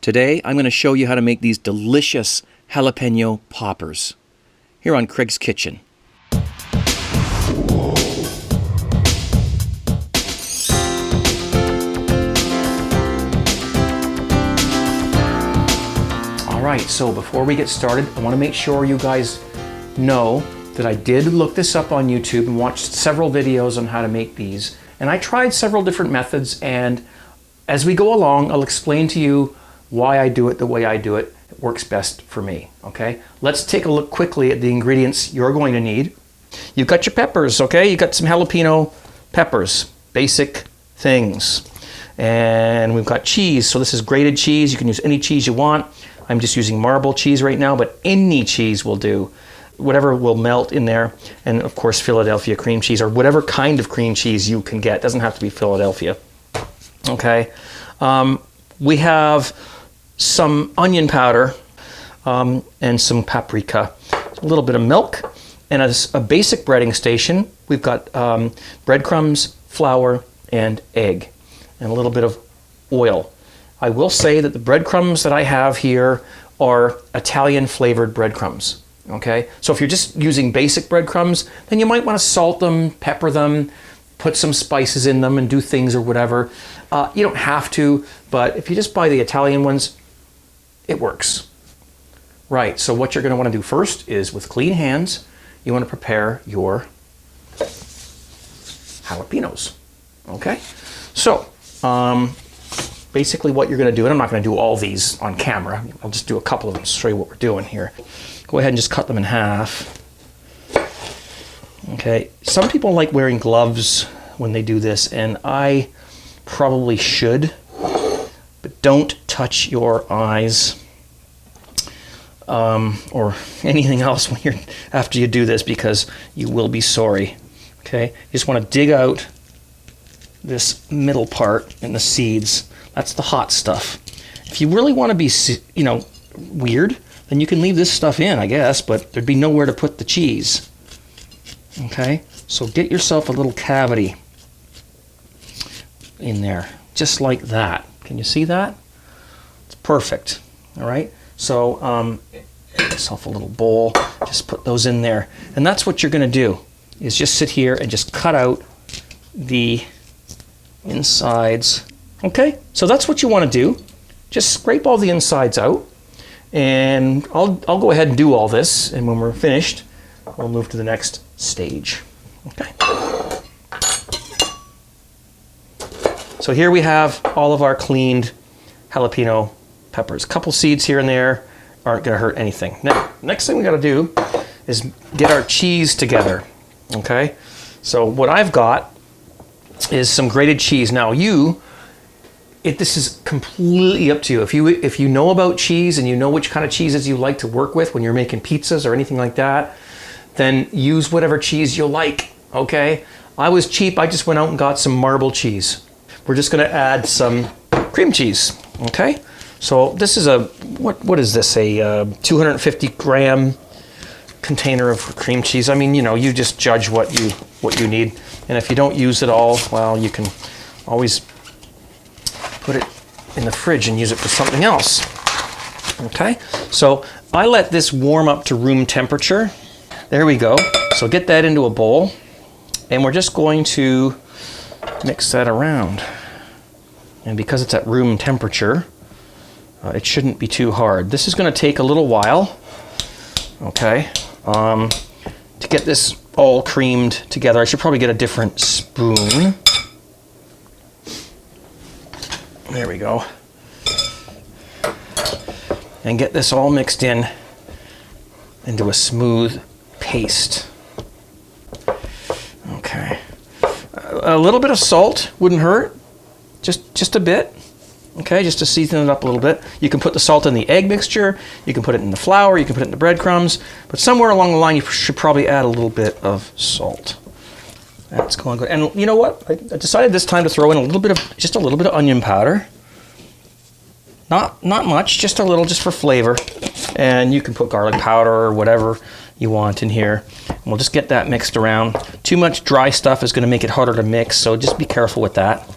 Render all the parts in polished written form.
Today, I'm going to show you how to make these delicious jalapeno poppers here on Craig's Kitchen. All right, so before we get started, I want to make sure you guys know that I did look this up on YouTube and watched several videos on how to make these. And I tried several different methods, and as we go along, I'll explain to you why I do it the way I do it. It works best for me, okay? Let's take a look quickly at the ingredients you're going to need. You've got your peppers, okay? You've got some jalapeno peppers, basic things. And we've got cheese, so this is grated cheese. You can use any cheese you want. I'm just using marble cheese right now, but any cheese will do. Whatever will melt in there. And of course, Philadelphia cream cheese, or whatever kind of cream cheese you can get. It doesn't have to be Philadelphia, okay? We have some onion powder and some paprika, a little bit of milk, and a basic breading station. We've got breadcrumbs, flour, and egg, and a little bit of oil. I will say that the breadcrumbs that I have here are Italian flavored breadcrumbs, okay? So if you're just using basic breadcrumbs, then you might want to salt them, pepper them, put some spices in them and do things or whatever. You don't have to, but if you just buy the Italian ones, it works. Right, so what you're going to want to do first is, with clean hands, you want to prepare your jalapenos, okay? So, basically what you're going to do, and I'm not going to do all these on camera, I'll just do a couple of them to show you what we're doing here. Go ahead and just cut them in half. Okay, some people like wearing gloves when they do this, and I probably should, but don't touch your eyes or anything else when after you do this, because you will be sorry. Okay, you just want to dig out this middle part and the seeds. That's the hot stuff. If you really want to be, weird, then you can leave this stuff in, I guess, but there'd be nowhere to put the cheese. Okay, so get yourself a little cavity in there, just like that. Can you see that? It's perfect. All right, so get yourself a little bowl, just put those in there, and that's what you're going to do, is just sit here and just cut out the insides. Okay, so that's what you want to do. Just scrape all the insides out, and I'll go ahead and do all this, and when we're finished, we'll move to the next stage. Okay. So here we have all of our cleaned jalapeno peppers. A couple seeds here and there aren't going to hurt anything. Now, next thing we got to do is get our cheese together. Okay. So what I've got is some grated cheese. Now this is completely up to you. If you know about cheese and you know which kind of cheeses you like to work with when you're making pizzas or anything like that, then use whatever cheese you like, okay? I was cheap, I just went out and got some marble cheese. We're just gonna add some cream cheese, okay? So this is what is this, a 250 gram container of cream cheese. I mean, you just judge what you need. And if you don't use it all, well, you can always put it in the fridge and use it for something else, okay? So I let this warm up to room temperature. There we go. So get that into a bowl, and we're just going to mix that around. And because it's at room temperature, it shouldn't be too hard. This is going to take a little while, okay, to get this all creamed together. I should probably get a different spoon. There we go. And get this all mixed into a smooth paste. Okay. A little bit of salt wouldn't hurt. Just a bit. Okay, just to season it up a little bit. You can put the salt in the egg mixture, you can put it in the flour, you can put it in the breadcrumbs, but somewhere along the line you should probably add a little bit of salt. That's going good. And you know what? I decided this time to throw in just a little bit of onion powder. Not much, just a little, just for flavor. And you can put garlic powder or whatever you want in here. And we'll just get that mixed around. Too much dry stuff is going to make it harder to mix, so just be careful with that.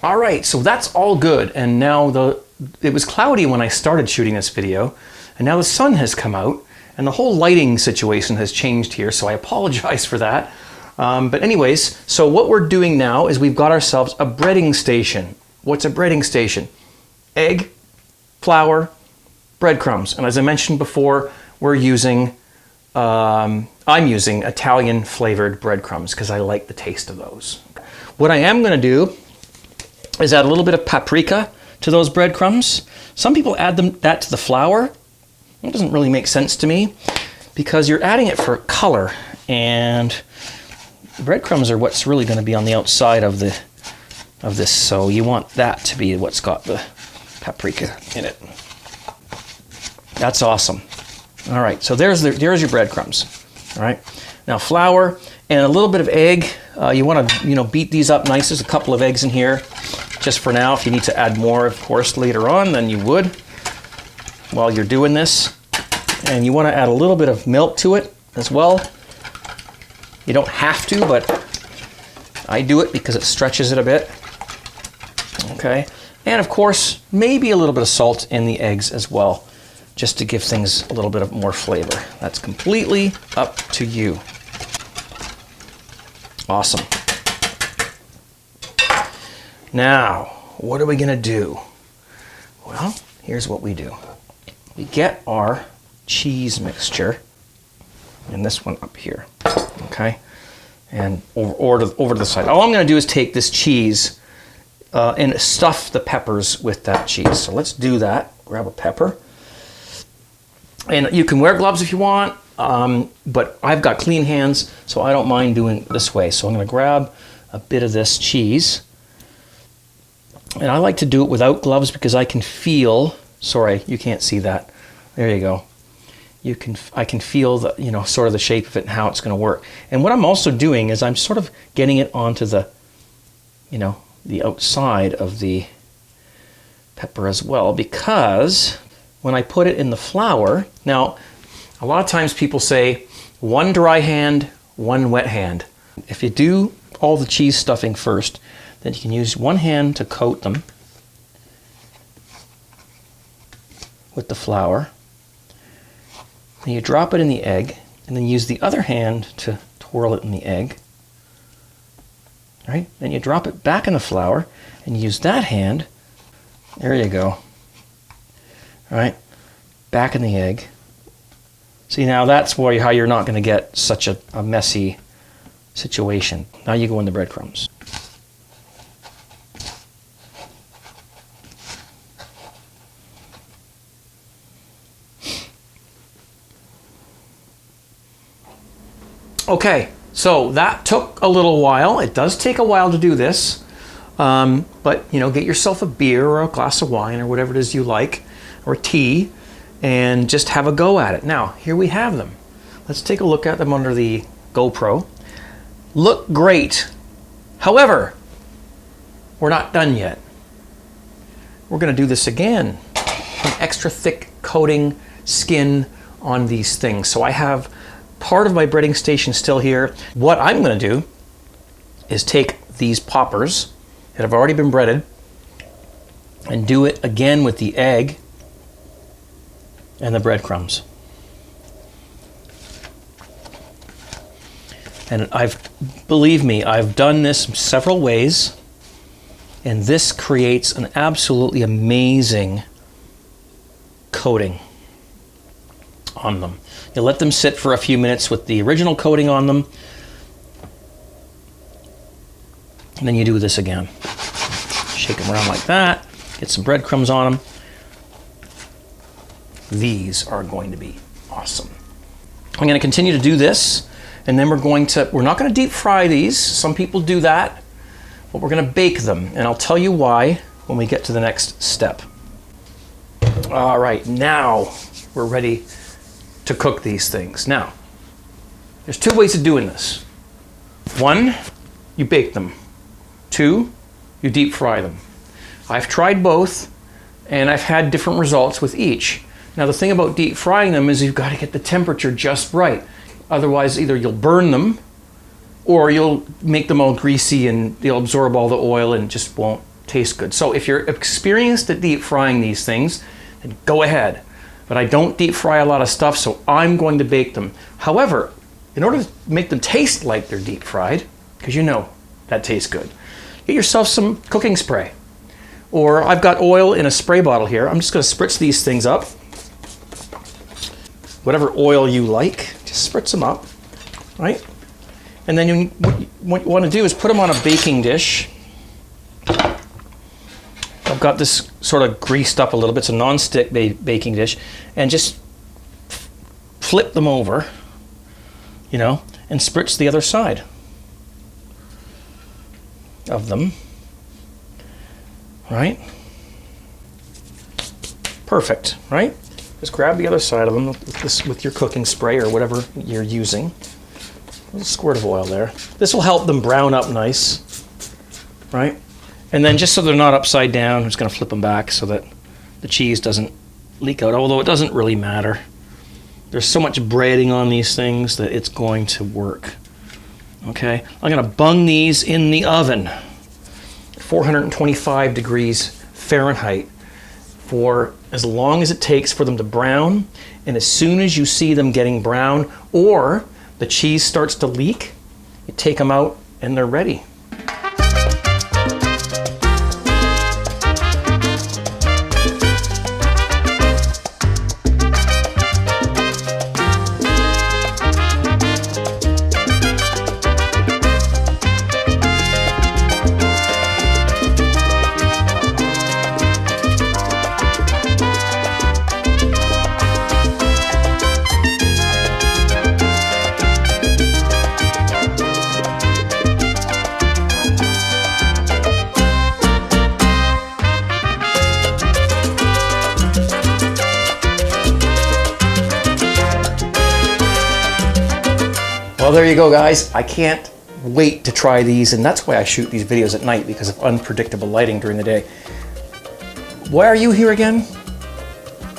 All right, so that's all good. And now the it was cloudy when I started shooting this video, and now the sun has come out, and the whole lighting situation has changed here, so I apologize for that. But anyways, so what we're doing now is we've got ourselves a breading station. What's a breading station? Egg, flour, breadcrumbs. And as I mentioned before, we're using, I'm using Italian flavored breadcrumbs because I like the taste of those. What I am going to do is add a little bit of paprika to those breadcrumbs. Some people add that to the flour. It doesn't really make sense to me because you're adding it for color, and breadcrumbs are what's really going to be on the outside of this, so you want that to be what's got the paprika in it. That's awesome. All right, so there's your breadcrumbs. All right, now flour and a little bit of egg. You want to beat these up nice. There's a couple of eggs in here just for now. If you need to add more, of course, later on, then you would while you're doing this. And you want to add a little bit of milk to it as well. You don't have to, but I do it because it stretches it a bit. Okay, and of course, maybe a little bit of salt in the eggs as well, just to give things a little bit of more flavor. That's completely up to you. Awesome. Now, what are we gonna do? Well, here's what we do. We get our cheese mixture, and this one up here, okay? And over to the side. All I'm gonna do is take this cheese and stuff the peppers with that cheese. So let's do that. Grab a pepper. And you can wear gloves if you want, but I've got clean hands, so I don't mind doing it this way. So I'm gonna grab a bit of this cheese. And I like to do it without gloves because I can feel, sorry, you can't see that. There you go. I can feel the, sort of the shape of it and how it's gonna work. And what I'm also doing is I'm sort of getting it onto the, the outside of the pepper as well, because when I put it in the flour, now a lot of times people say one dry hand, one wet hand. If you do all the cheese stuffing first, then you can use one hand to coat them with the flour. Then you drop it in the egg, and then use the other hand to twirl it in the egg. Right? Then you drop it back in the flour and use that hand. There you go. All right? Back in the egg. See, now that's how you're not going to get such a messy situation. Now you go in the breadcrumbs. Okay, so that took a little while. It does take a while to do this, but get yourself a beer or a glass of wine or whatever it is you like, or tea, and just have a go at it. Now, here we have them. Let's take a look at them under the GoPro. Look great. However, we're not done yet. We're going to do this again. An extra thick coating skin on these things. So I have part of my breading station still here. What I'm going to do is take these poppers that have already been breaded and do it again with the egg and the breadcrumbs. And believe me, I've done this several ways, and this creates an absolutely amazing coating on them. You let them sit for a few minutes with the original coating on them, and then you do this again. Shake them around like that, get some breadcrumbs on them. These are going to be awesome. I'm going to continue to do this, and then we're not going to deep fry these. Some people do that, but we're going to bake them, and I'll tell you why when we get to the next step. All right, now we're ready to cook these things. Now, there's two ways of doing this. One, you bake them. Two, you deep fry them. I've tried both, and I've had different results with each. Now, the thing about deep frying them is you've got to get the temperature just right. Otherwise, either you'll burn them, or you'll make them all greasy and they'll absorb all the oil and just won't taste good. So if you're experienced at deep frying these things, then go ahead. But I don't deep fry a lot of stuff, so I'm going to bake them. However, in order to make them taste like they're deep fried, because you know that tastes good, get yourself some cooking spray. Or I've got oil in a spray bottle here. I'm just going to spritz these things up. Whatever oil you like, just spritz them up, right? And then what you want to do is put them on a baking dish. I've got this sort of greased up a little bit. It's a non-stick baking dish. And just flip them over, you know, and spritz the other side of them, right? Perfect, right? Just grab the other side of them with your cooking spray or whatever you're using. A little squirt of oil there. This will help them brown up nice, right? And then just so they're not upside down, I'm just going to flip them back so that the cheese doesn't leak out, although it doesn't really matter. There's so much breading on these things that it's going to work. Okay, I'm going to bung these in the oven, 425 degrees Fahrenheit, for as long as it takes for them to brown. And as soon as you see them getting brown or the cheese starts to leak, you take them out and they're ready. Well, there you go, guys. I can't wait to try these, and that's why I shoot these videos at night, because of unpredictable lighting during the day. Why are you here again?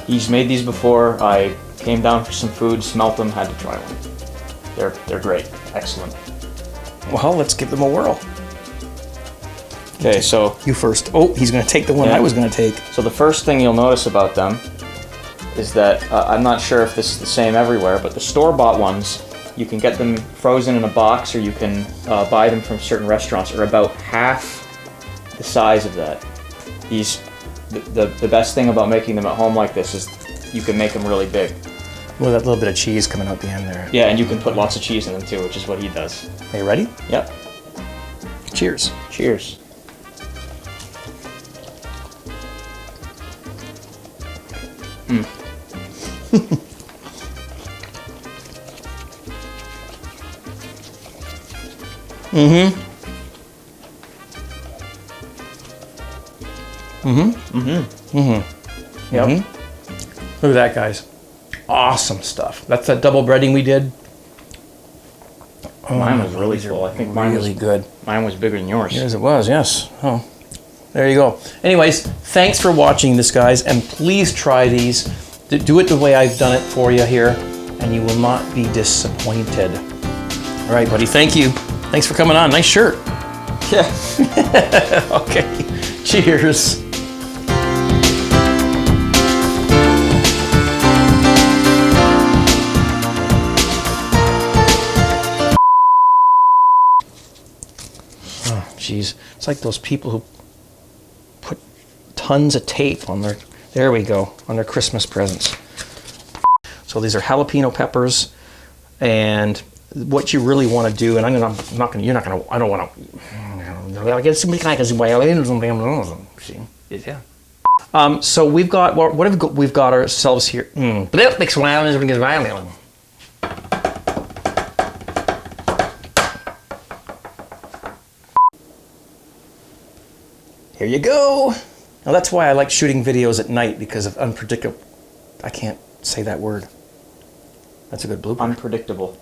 He's made these before. I came down for some food, smelt them, had to try one. They're great. Excellent. Well, let's give them a whirl. Okay, so You first. Oh, he's going to take the one I was going to take. So the first thing you'll notice about them is that I'm not sure if this is the same everywhere, but the store-bought ones, you can get them frozen in a box, or you can buy them from certain restaurants, are about half the size of that. The best thing about making them at home like this is you can make them really big. Well, that little bit of cheese coming out the end there. Yeah, and you can put lots of cheese in them too, which is what he does. Are you ready? Yep. Cheers. Cheers. Mm-hmm. Yep. Look at that, guys. Awesome stuff. That's that double breading we did. Oh, mine was really full. I think mine was really good. Mine was bigger than yours. Yes, it was. Yes. Oh, there you go. Anyways, thanks for watching this, guys, and please try these. Do it the way I've done it for you here, and you will not be disappointed. All right, buddy. Thank you. Thanks for coming on. Nice shirt. Yeah. Okay. Cheers. Oh, jeez. It's like those people who put tons of tape on their, there we go, on their Christmas presents. So these are jalapeno peppers, and what you really want to do, and I don't want to get some kind of yeah. So we've got what have we've got ourselves here. Here you go. Now that's why I like shooting videos at night, because of unpredictable. I can't say that word. That's a good blooper. Unpredictable.